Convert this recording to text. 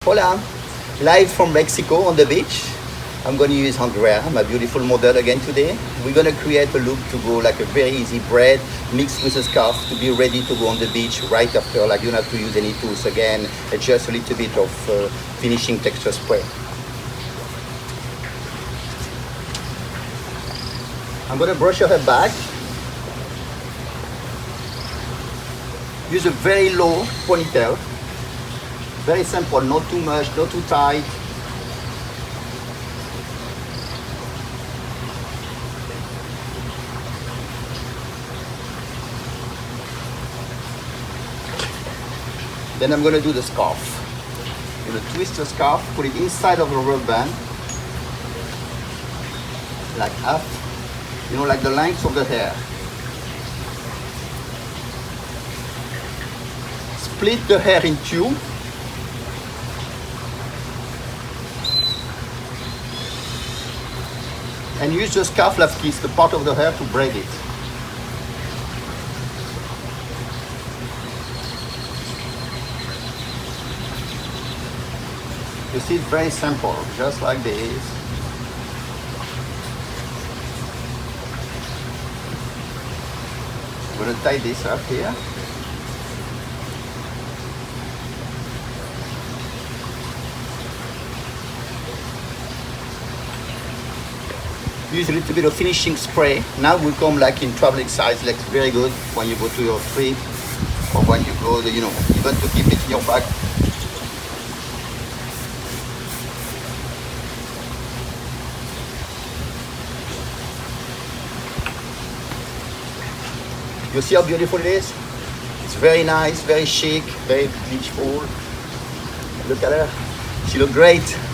Hola, live from Mexico on the beach. I'm going to use Andrea, my beautiful model again today. We're going to create a look to go like a very easy braid mixed with a scarf to be ready to go on the beach right after. Like you don't have to use any tools again, just a little bit of finishing texture spray. I'm going to brush her hair back. Use a very low ponytail. Very simple, not too much, not too tight. Then I'm going to do the scarf. I'm going to twist the scarf, put it inside of the rubber band, like up, like the length of the hair. Split the hair in two. And use the scarf kiss, the part of the hair, to braid it. You see, it's very simple, just like this. I'm going to tie this up here. Use a little bit of finishing spray. Now we come like in traveling size, like very good when you go to your trip or when you go, even to keep it in your bag. You see how beautiful it is? It's very nice, very chic, very beautiful. Look at her. She looks great.